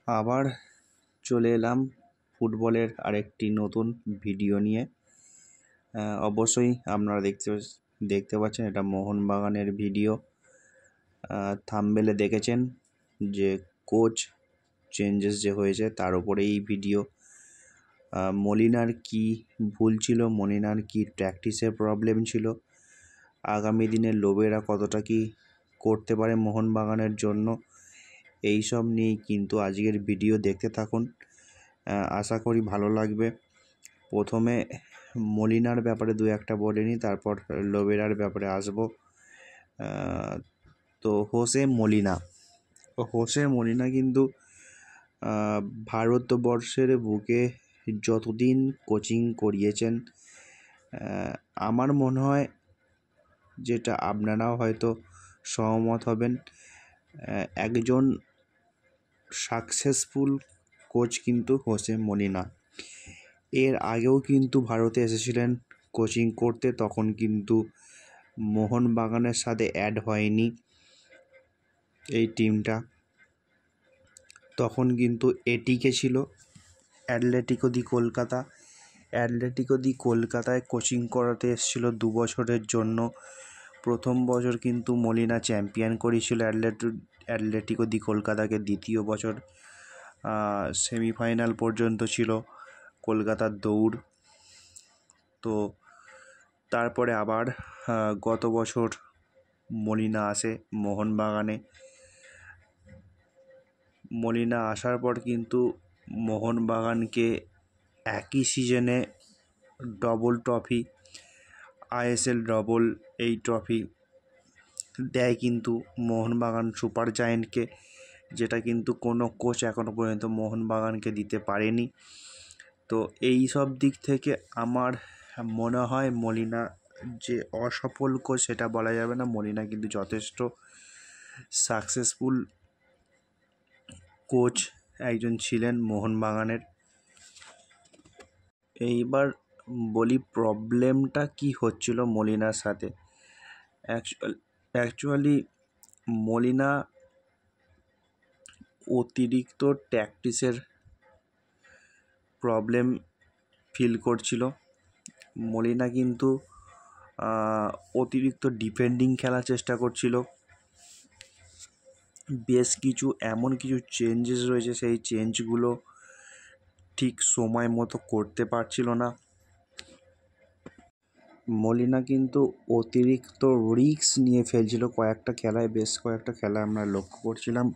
আবার চলে এলাম ফুটবলের আরেকটি নতুন ভিডিও নিয়ে। অবশ্যই আপনারা দেখতে পাচ্ছেন এটা মোহনবাগানের ভিডিও। থাম্বনেলে দেখেছেন যে কোচ চেঞ্জেস যে হয়েছে তার উপরে এই ভিডিও। মলিনার কি ভুল ছিল, মলিনার কি প্র্যাকটিসের প্রবলেম ছিল, আগামী দিনে লোবেরা কতটা কি করতে পারে মোহনবাগানের জন্য, এই সব নিয়েই কিন্তু আজকের ভিডিও দেখতে থাকুন। আশা করি ভালো লাগবে। প্রথমে মলিনার ব্যাপারে দু একটা বলে নিই, তারপর লোবেরার ব্যাপারে আসবো। তো হোসে মলিনা কিন্তু ভারতবর্ষের বুকে যতদিন কোচিং করিয়েছেন, আমার মনে হয় যেটা আপনারাও হয়তো সহমত হবেন, একজন সাকসেসফুল কোচ কিন্তু হোসে মলিনা। এর আগেও কিন্তু ভারতে এসেছিলেন কোচিং করতে, তখন কিন্তু মোহনবাগানের সাথে অ্যাড হয়নি এই টিমটা। তখন কিন্তু এটিকে ছিল অ্যাটলেটিকো দি কলকাতায় কোচিং করাতে এসেছিল 2 বছরের জন্য। প্রথম বছর কিন্তু মলিনা চ্যাম্পিয়ন করেছিল অ্যাটলেটিকো দি কলকাতাকে। দ্বিতীয় বছর সেমিফাইনাল পর্যন্ত ছিল কলকাতার দৌড়। তো তারপরে আবার গত বছর মলিনা আসে মোহনবাগানে। মলিনা আসার পর কিন্তু মোহনবাগানকে একই সিজনে ডবল ট্রফি, আইএসএল ডবল এই ট্রফি দেয় কিন্তু মোহনবাগান সুপার জায়েন্টকে, যেটা কিন্তু কোনো কোচ এখনও পর্যন্ত মোহনবাগানকে দিতে পারেনি। তো এই সব দিক থেকে আমার মনে হয় মলিনা যে অসফল কোচ সেটা বলা যাবে না। মলিনা কিন্তু যথেষ্ট সাকসেসফুল কোচ একজন ছিলেন মোহনবাগানের। এইবার বলি প্রবলেমটা কি হচ্ছিল মলিনার সাথে। অ্যাকচুয়ালি মলিনা অতিরিক্ত ট্যাকটিসের প্রবলেম ফিল করছিল। মলিনা কিন্তু অতিরিক্ত ডিফেন্ডিং খেলার চেষ্টা করছিল। বেশ কিছু এমন কিছু চেঞ্জেস রয়েছে, সেই চেঞ্জগুলো ঠিক সময় মতো করতে পারছিল না। মলিনা কিন্তু অতিরিক্ত রিস্ক নিয়ে ফেলছিল বেশ কয়েকটা খেলায় আমরা লক্ষ্য করছিলাম।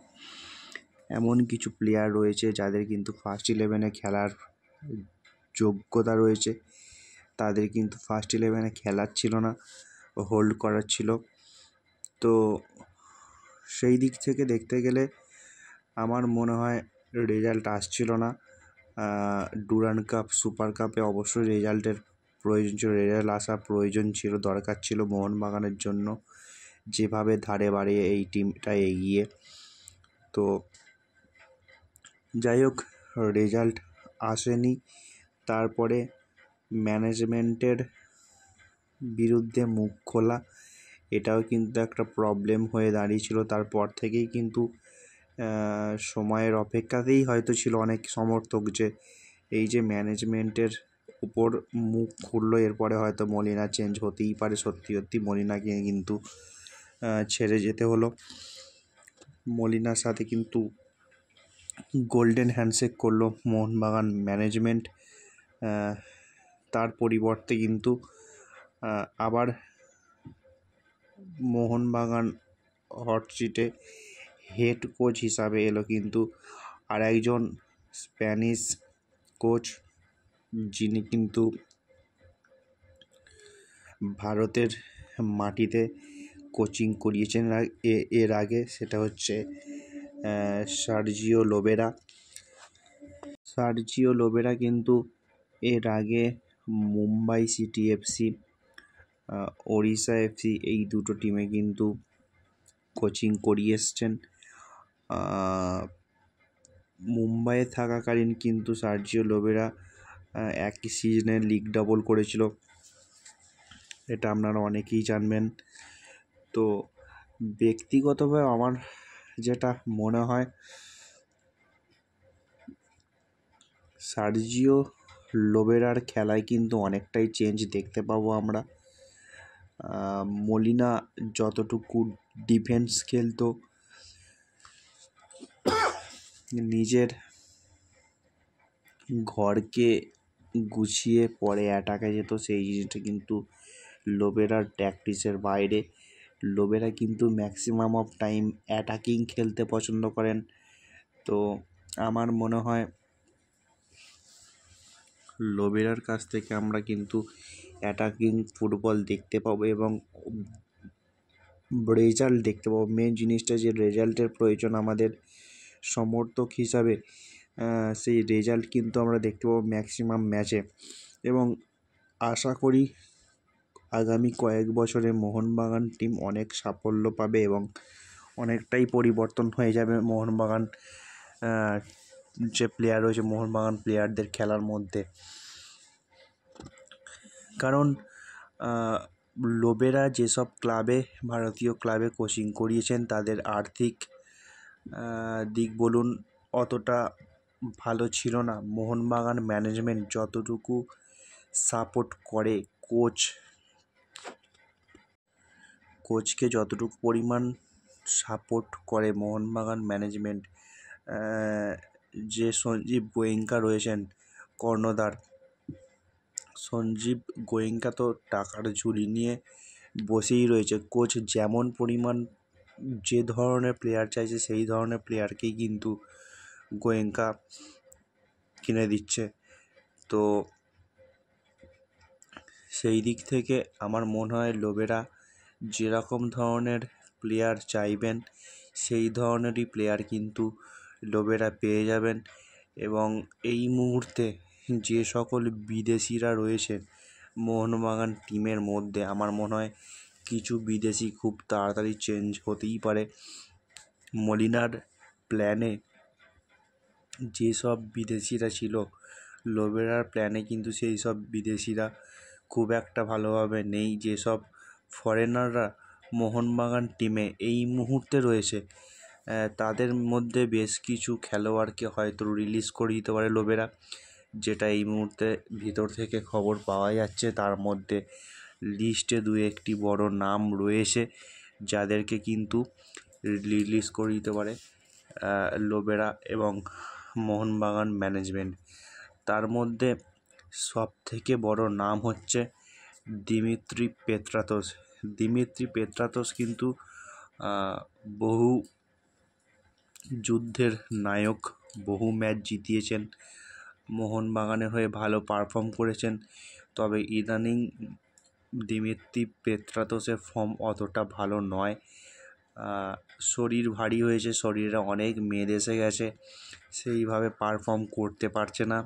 এমন কিছু প্লেয়ার রয়েছে যাদের কিন্তু ফার্স্ট 11-এ খেলার যোগ্যতা রয়েছে, তাদের কিন্তু ফার্স্ট 11-এ খেলাচ্ছিল না, হোল্ড করার ছিল। তো সেই দিক থেকে দেখতে গেলে আমার মনে হয় রেজাল্ট আসছিল না। ডুরান্ড কাপ, সুপার কাপে অবশ্যই রেজাল্টের প্রয়োজন ছিল, রেজাল্ট আসা প্রয়োজন ছিল, দরকার ছিল মোহনবাগানের জন্য, যেভাবে ধারে বাড়িয়ে এই টিমটা এগিয়ে। তো যাই হোক, রেজাল্ট আসেনি। তারপরে ম্যানেজমেন্টের বিরুদ্ধে মুখ খোলা, এটাও কিন্তু একটা প্রবলেম হয়ে দাঁড়িয়েছিল। তারপর থেকেই কিন্তু সময়ের অপেক্ষাতেই হয়তো ছিল অনেক সমর্থক যে এই যে ম্যানেজমেন্টের উপর মুখ খুললো, এরপরে হয়তো মলিনা চেঞ্জ হতেই পারে। সত্যি মলিনাকে কিন্তু ছেড়ে যেতে হলো। মলিনার সাথে কিন্তু গোল্ডেন হ্যান্ডশেক করলো মোহনবাগান ম্যানেজমেন্ট। তার পরিবর্তে কিন্তু আবার মোহনবাগান হট সিটে হেড কোচ হিসাবে এলো কিন্তু আর একজন স্প্যানিশ কোচ, যিনি কিন্তু ভারতের মাটিতে কোচিং করিয়েছেন এর আগে, সেটা হচ্ছে সার্জিও লোবেরা কিন্তু এর আগে Mumbai city FC, Odisha FC এই দুটো টিমে কিন্তু কোচিং করিয়ে এসছেন। মুম্বাইয়ে থাকাকালীন কিন্তু সার্জিও লোবেরা একই সিজনে লিগ ডাবল করেছিল, এটা আপনারা অনেকেই জানবেন। তো ব্যক্তিগতভাবে আমার যেটা মনে হয়, সার্জিও লোবেরার খেলায় কিন্তু অনেকটাই চেঞ্জ দেখতে পাবো আমরা। মলিনা যতটুকু ডিফেন্স খেলতো, নিজের ঘরকে গুছিয়ে পরে অ্যাটাকে যেত, সেই জিনিসটা কিন্তু লোবেরার প্র্যাকটিসের বাইরে। লোবেরা কিন্তু ম্যাক্সিমাম অফ টাইম অ্যাটাকিং খেলতে পছন্দ করেন। তো আমার মনে হয় লোবেরার কাছ থেকে আমরা কিন্তু অ্যাটাকিং ফুটবল দেখতে পাবো এবং রেজাল্ট দেখতে পাবো। মেন জিনিসটা যে রেজাল্টের প্রয়োজন আমাদের সমর্থক হিসাবে, সেই রেজাল্ট কিন্তু আমরা দেখতে পাবো ম্যাক্সিমাম ম্যাচে। এবং আশা করি আগামী কয়েক বছরে মোহনবাগান টিম অনেক সাফল্য পাবে এবং অনেকটাই পরিবর্তন হয়ে যাবে মোহনবাগান যে প্লেয়ার রয়েছে, মোহনবাগান প্লেয়ারদের খেলার মধ্যে। কারণ লোবেরা যেসব ক্লাবে, ভারতীয় ক্লাবে কোচিং করিয়েছেন, তাদের আর্থিক দিক বলুন অতটা ভালো ছিল না। মোহনবাগান ম্যানেজমেন্ট যতটুকু সাপোর্ট করে, কোচকে যতটুকু পরিমাণ সাপোর্ট করে মোহনবাগান ম্যানেজমেন্ট, যে সঞ্জীব গোয়েঙ্কা রয়েছেন কর্ণধার, সঞ্জীব গোয়েঙ্কা তো টাকার ঝুলি নিয়ে বসেই রয়েছে। কোচ যেমন পরিমাণ যে ধরনের প্লেয়ার চাইছে সেই ধরনের প্লেয়ারকেই কিন্তু গোয়েঙ্কা কিনে দিচ্ছে। তো সেই দিক থেকে আমার মনে হয় লোবেরা যেরকম ধরনের প্লেয়ার চাইবেন সেই ধরনেরই প্লেয়ার কিন্তু লোবেরা পেয়ে যাবেন। এবং এই মুহূর্তে যে সকল বিদেশিরা রয়েছে মোহনবাগান টিমের মধ্যে, আমার মনে হয় কিছু বিদেশি খুব তাড়াতাড়ি চেঞ্জ হতেই পারে। মলিনার প্ল্যানে যেসব বিদেশিরা ছিল, লোবেরার প্ল্যানে কিন্তু সেই সব বিদেশিরা খুব একটা ভালোভাবে নেই। যেসব ফরেনাররা মোহনবাগান টিমে এই মুহূর্তে রয়েছে, তাদের মধ্যে বেশ কিছু খেলোয়াড়কে হয়তো রিলিজ করে দিতে পারে লোবেরা, যেটা এই মুহূর্তে ভিতর থেকে খবর পাওয়া যাচ্ছে। তার মধ্যে লিস্টে দু একটি বড় নাম রয়েছে যাদেরকে কিন্তু রিলিজ করে দিতে পারে লোবেরা এবং মোহনবাগান ম্যানেজমেন্ট। তার মধ্যে সবথেকে বড় নাম হচ্ছে দিমিত্রি পেত্রাতোস। দিমিত্রি পেত্রাতোস কিন্তু বহু যুদ্ধের নায়ক, বহু ম্যাচ জিতিয়েছেন, মোহনবাগানের হয়ে ভালো পারফর্ম করেছেন। তবে ইদানিং দিমিত্রি পেত্রাতোসের ফর্ম অতটা ভালো নয়। শরীর ভারী হয়েছে, শরীরে অনেক মেদ এসে গেছে, সেইভাবে পারফর্ম করতে পারছে না।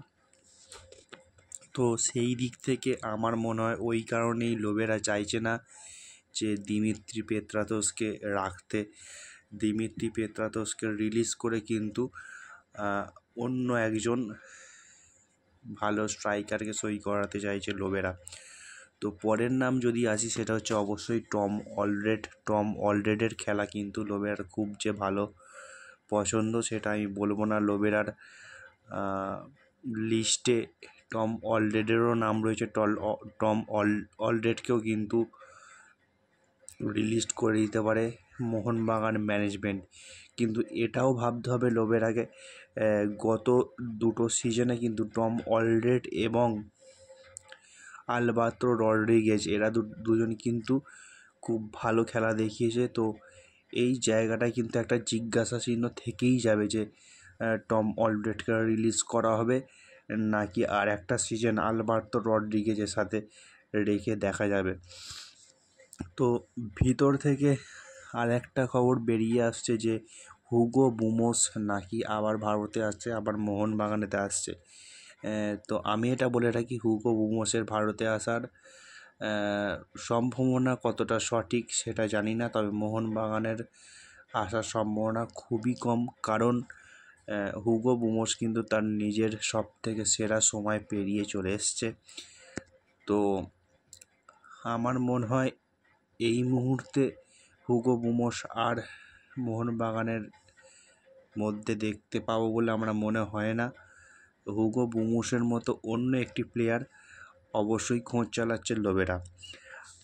তো সেই দিক থেকে আমার মনে হয় ওই কারণেই লোবেরা চাইছে না যে দিমিত্রি পেত্রাতোসকে রাখতে। দিমিত্রি পেত্রাতোসকে রিলিজ করে কিন্তু অন্য একজন ভালো স্ট্রাইকারকে সই করাতে চাইছে লোবেরা। তো পরের নাম যদি আসি, সেটা হচ্ছে অবশ্যই টম অলরেড। টম অলরেডের খেলা কিন্তু লোবেরার খুব যে ভালো পছন্দ সেটা আমি বলবো না। লোবেরার লিস্টে টম অলরেডেরও নাম রয়েছে। টম অলরেডকেও কিন্তু রিলিজ করে দিতে পারে মোহনবাগান ম্যানেজমেন্ট। কিন্তু এটাও ভাবতে হবে লোবেরাকে, গত দুটো সিজনে কিন্তু টম অলরেড এবং আলবার্তো রড্রিগেজ এরা দুজন কিন্তু খুব ভালো খেলা দেখিয়েছে। তো এই জায়গাটায় কিন্তু একটা জিজ্ঞাসা চিহ্ন থেকেই যাবে যে টম অলরেডকে রিলিজ করা হবে নাকি আর একটা সিজন আলবার্তো রড্রিগেজের সাথে রেখে দেখা যাবে। তো ভিতর থেকে আর একটা খবর বেরিয়ে আসছে যে হুগো বুমোস নাকি আবার ভারতে আসছে, আবার মোহনবাগানেতে আসছে। তো আমি এটা বলে রাখি, হুগো বুমোসের ভারতে আসার সম্ভাবনা কতটা সঠিক সেটা জানি না, তবে মোহনবাগানের আসার সম্ভাবনা খুবই কম। কারণ হুগো বুমোস কিন্তু তার নিজের সব থেকে সেরা সময় পেরিয়ে চলে এসছে। তো আমার মনে হয় এই মুহূর্তে হুগো বুমোস আর মোহনবাগানের মধ্যে দেখতে পাবো বলে আমরা মনে হয় না। হুগো বুমুসের মতো অন্য একটি প্লেয়ার অবশ্যই খোঁজ চালাচ্ছে লোবেরা।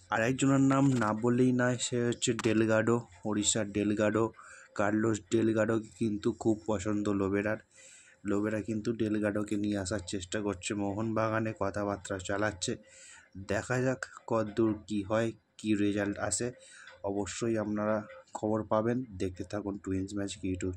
আরেকজনের নাম না বললেই নয়, সে হচ্ছে ডেলগাডো, ওড়িশার ডেলগাডো। কার্লোস ডেলগাডো কিন্তু খুব পছন্দ লোবেরার। লোবেরা কিন্তু ডেলগাডোকে নিয়ে আসার চেষ্টা করছে, মোহনবাগানে কথাবার্তা চালাচ্ছে। দেখা যাক কতদূর কী হয়, কী রেজাল্ট আসে। অবশ্যই আপনারা খবর পাবেন। দেখতে থাকুন টুইন্স ম্যাজিক ইউটিউব।